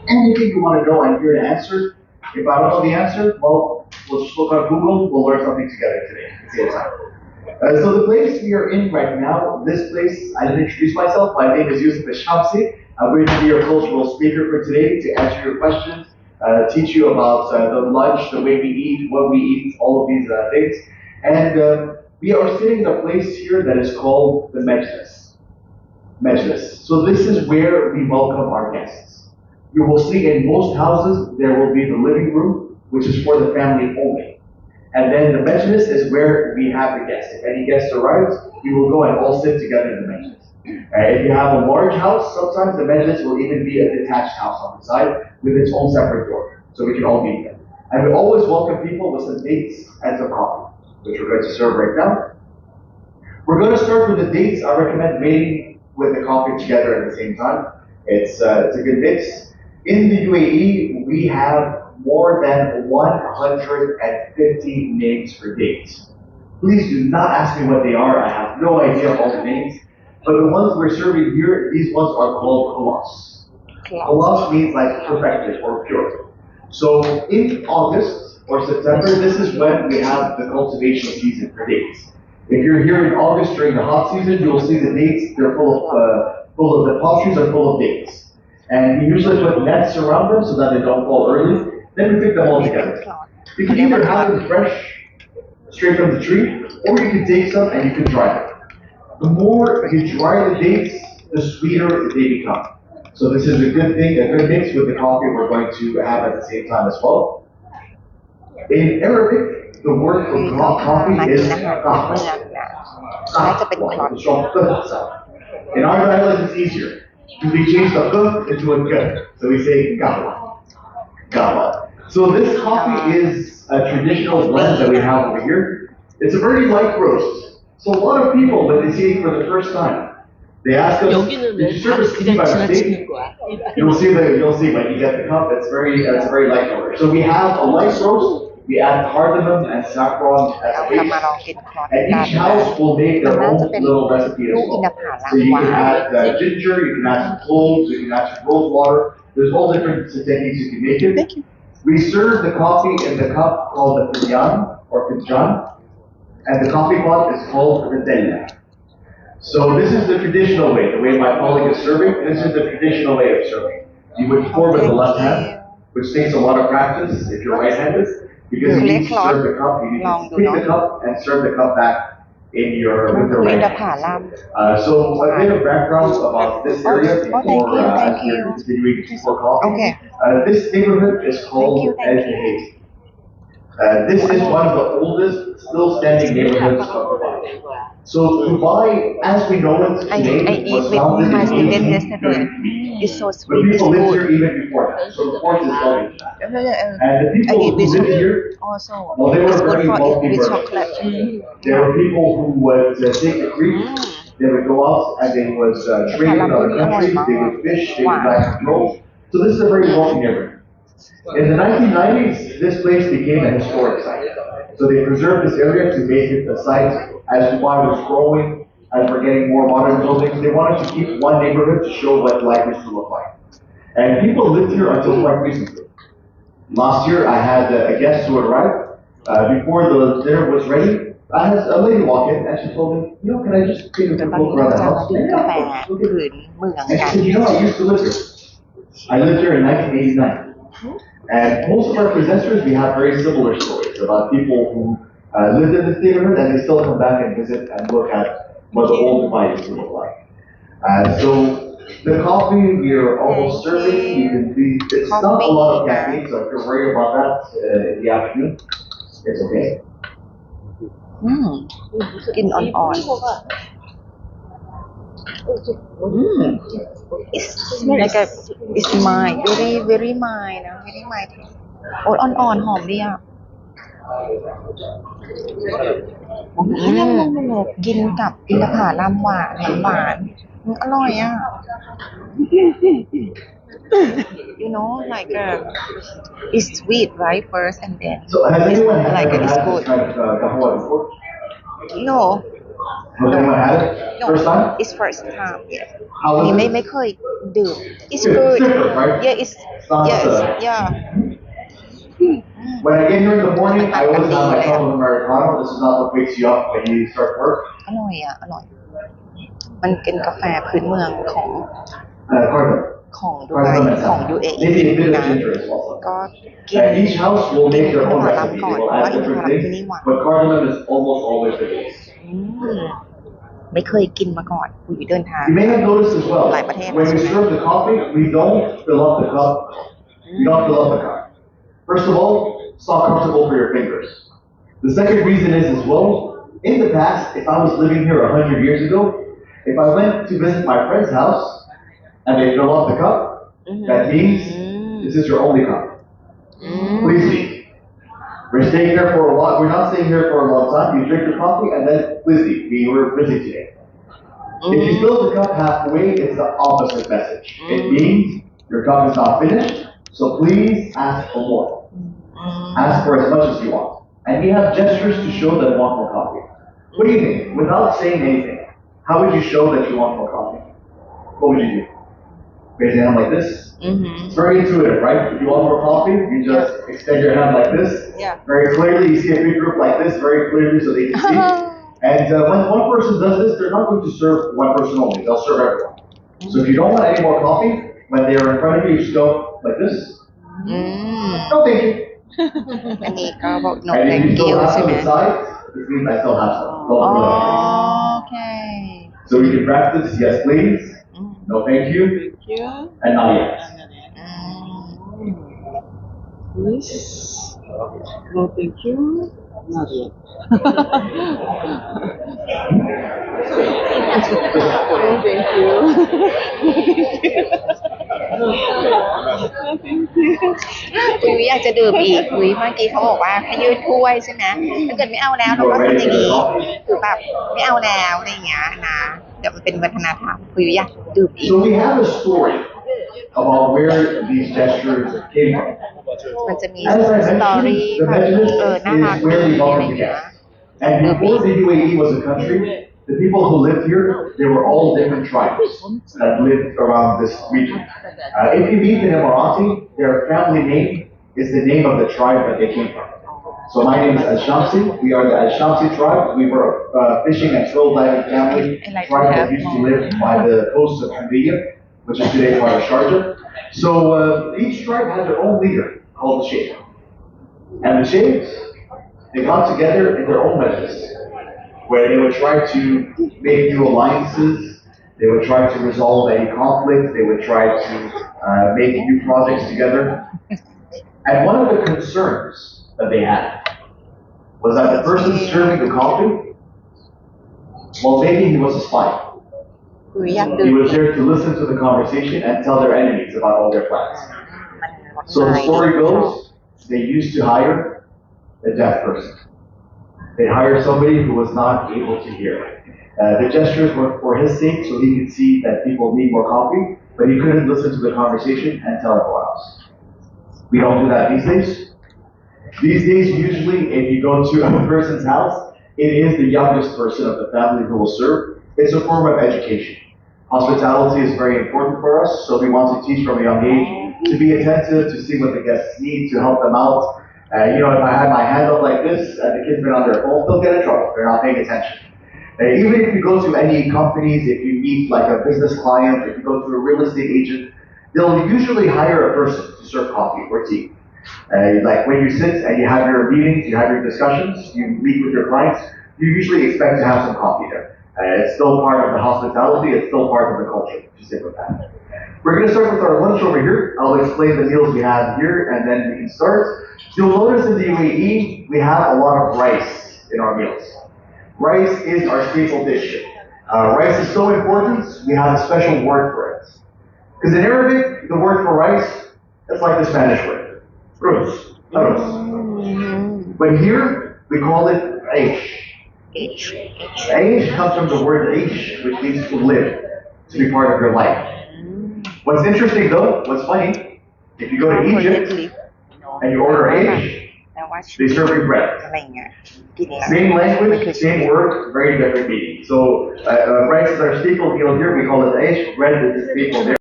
anything you want to know, I'm here to answer. If I don't know the answer, well, we'll just look on Google, we'll learn something together today. Same time. So the place we are in right now, this place, I didn't introduce myself. My name is Yusuf Shamsi. I'm going to be your cultural speaker for today to answer your questions, teach you about the lunch, the way we eat, what we eat, all of these things. And we are sitting in a place here that is called the Majlis. So this is where we welcome our guests. You will see in most houses, there will be the living room, which is for the family only. And then the Majlis is where we have the guests. If any guest arrives, we will go and all sit together in the Majlis. If you have a large house, sometimes the Majlis will even be a detached house on the side with its own separate door, so we can all meet there. And we always welcome people with some dates and some coffee, which we're going to serve right now. We're going to start with the dates. I recommend waiting with the coffee together at the same time. It's a good mix. In the UAE, we have more than 150 names for dates. Please do not ask me what they are. I have no idea of all the names. But the ones we're serving here, these ones are called khalas. Khalas means like perfected or pure. So in August or September, this is when we have the cultivation season for dates. If you're here in August during the hot season, you'll see the dates. They're full of the palm trees are full of dates. And we usually put nets around them so that they don't fall early. Then we pick them all together. You can either have them fresh, straight from the tree, or you can take some and you can dry them. The more you dry the dates, the sweeter they become. So this is a good thing, a good mix with the coffee we're going to have at the same time as well. In Arabic, the word for coffee is qahwa. In our dialect, it's easier. We change the k into a k, so we say qahwa. So this coffee is a traditional blend that we have over here. It's a very light roast. So a lot of people, when they see it for the first time, they ask us, did you serve a steam by mistake? You'll see when you get the cup, it's a very light color. So we have a light roast, we add cardamom and saffron as a base, and each house will make their own little recipe as well. So you can add ginger, you can add some cloves, you can add some rose water. There's all different techniques you can make it. We serve the coffee in the cup called the finjan or finjan, and the coffee pot is called the della. So this is the traditional way, the way my colleague is serving. This is the traditional way of serving. You would pour with the left hand, which takes a lot of practice if you're right-handed, because you need to serve the cup, you need to pick the cup and serve the cup back with your right hand. So a bit of background about this area before continuing before coffee. This neighborhood is called El-Hayy. This is one of the oldest still standing neighborhoods of Dubai. So Dubai, as we know it today, was founded in 1833. But people lived here even before that. So the port is building that. And the people who lived here, well, they were very wealthy persons. There were people who would take the creek, they would go out and they would trade in other countries, they would fish, they would buy petrol. So this is a very wealthy neighborhood. In the 1990s, this place became a historic site. So they preserved this area to make it a site as Dubai was growing, as we're getting more modern buildings. They wanted to keep one neighborhood to show what life used to look like. And people lived here until quite recently. Last year, I had a guest who arrived. Before the dinner was ready, I had a lady walk in and she told me, can I just take a quick look around the house? Yeah, and she said, I used to live here. I lived here in 1989. And most of our presenters, we have very similar stories about people who lived in this neighborhood and they still come back and visit and look at what the old Dubai used to look like. So the coffee we are almost serving, it's not a lot of caffeine, so if you're worried about that in the afternoon, it's okay. กลิ่นอ่อนๆ it's like a it's mild very very mild นะ very mild โอ้ยอ่อนๆหอมดีอ่ะกินกับอินทผลัมหวานอร่อยอ่ะ you know like it's sweet right first and then So has anyone had like it's good kahwa before? no Has anyone had it? No, First time? it's first time. Yeah. How นี่ was ไม่ it? ไม่เคยดื่ม It's It's good. different, right? Yeah, it's not, yes, yeah. When I get here in the morning, I always have my cup of Americano. This is not what wakes you up when you start work. อร่อยอร่อย มันเป็นกาแฟพื้นเมืองของ Cardamom. ของดูไบ Cardamom and ของ cinnamon. UAE Maybe a bit นะ of ginger as well. ก็กิน And each house will กิน make อิ their นท own ผลัม recipe. ก่อน They เพ will ราะว่า add อินทผ different ลัมที่นี่ things, หวาน but cardamom is almost always the base. ไม่เคยกินมาก่อนคุยเดินทาง You may have noticed as well, หลายประเทศ when we serve the coffee, we don't fill up the cup. We don't fill up the cup. First of all, it's not comfortable for your fingers. The second reason is as well, in the past, if I was living here 100 years ago, if I went to visit my friend's house and they fill up the cup, that means this is your only cup. Please leave. We're staying here for a while. We're not staying here for a long time. You drink your coffee and then please leave. We were busy today. If you fill the cup halfway, it's the opposite message. It means your cup is not finished, so please ask for more. Ask for as much as you want. And we have gestures to show that you want more coffee. What do you think? Without saying anything, how would you show that you want more coffee? What would you do? Raise your hand like this. It's very intuitive, right? If you want more coffee, you just extend your hand like this. Yeah. Very clearly, you see a big group like this very clearly so they can see. And when one person does this, they're not going to serve one person only. They'll serve everyone. So if you don't want any more coffee, when they're in front of you, you just go like this. No, thank you. อันนี้ก็บอก no And if thank you still you have ใช่ some ไหม inside, this means I still have some. Don't อ๋อ feel like it. โอเค So we can practice, yes please, no thank you, and not yet. Yes. No, thank you. Not yet. No, thank you. No, thank you. คุยอยากจะดื่มอีกคุยเมื่อกี้เขาบอกว่าให้ยืดถ้วยใช่ไหมถ้าเกิดไม่เอาแล้วเราก็ทำอย่างนี้คือแบบไม่เอาแล้วอะไรอย่างเงี้ยนะเดี๋ยวมันเป็นวัฒนธรรมคุยอยากดื่มอีก So we have a story about where these gestures came from. มันจะมี As I สตอรี่ mentioned, แบบ the น่ารัก Mexican ดี is where we อะไรอ welcome ย่าง the เงี้ย guests. And before the UAE was a country, the people who lived here, they were all different tribes that lived around this region. If you meet an Emirati, their family name is the name of the tribe that they came from. So my name is Al-Shamsi. We are the Al-Shamsi tribe. We were a fishing and troll diving family tribe that used to live by the coast of Hamdiya, which is today part of Sharjah. So each tribe had their own leader called the Sheikh. And the Sheikhs, they got together in their own majlis, where they would try to make new alliances, they would try to resolve any conflict, they would try to make new projects together. And one of the concerns that they had was that the person serving the coffee, well, maybe he was a spy. คุยอยากดื่ He ม was there to listen to the conversation and tell their enemies about all their plans. So the story goes, they used to hire a deaf person. They hired somebody who was not able to hear. The gestures were for his sake, so he could see that people need more coffee, but he couldn't listen to the conversation and tell everyone else. We don't do that these days. These days, usually, if you go to a person's house, it is the youngest person of the family who will serve. It's a form of education. Hospitality is very important for us, so we want to teach from a young age to be attentive, to see what the guests need, to help them out. If I had my hand up like this and the kids been on their phone, they'll get in trouble. They're not paying attention. Even if you go to any companies, if you meet like a business client, if you go to a real estate agent, they'll usually hire a person to serve coffee or tea. Like when you sit and you have your meetings, you have your discussions, you meet with your clients, you usually expect to have some coffee there. It's still part of the hospitality, it's still part of the culture, to sit with that. We're going to start with our lunch over here. I'll explain the meals we have here and then we can start. You'll notice in the UAE, we have a lot of rice in our meals. Rice is our staple dish. Rice is so important, we have a special word for it. Because in Arabic, the word for rice, it's like the Spanish word. Arroz. But here, we call it aish. Aish comes from the word aish, which means to live, to be part of your life. What's interesting though, what's funny, if you go to Egypt and you order aish, ว่า They serve you bread. อะไรเงี้ยกินแล้ว Same language, same word, very different meaning. So rice is our staple meal here. We call it aish. Bread is the staple there.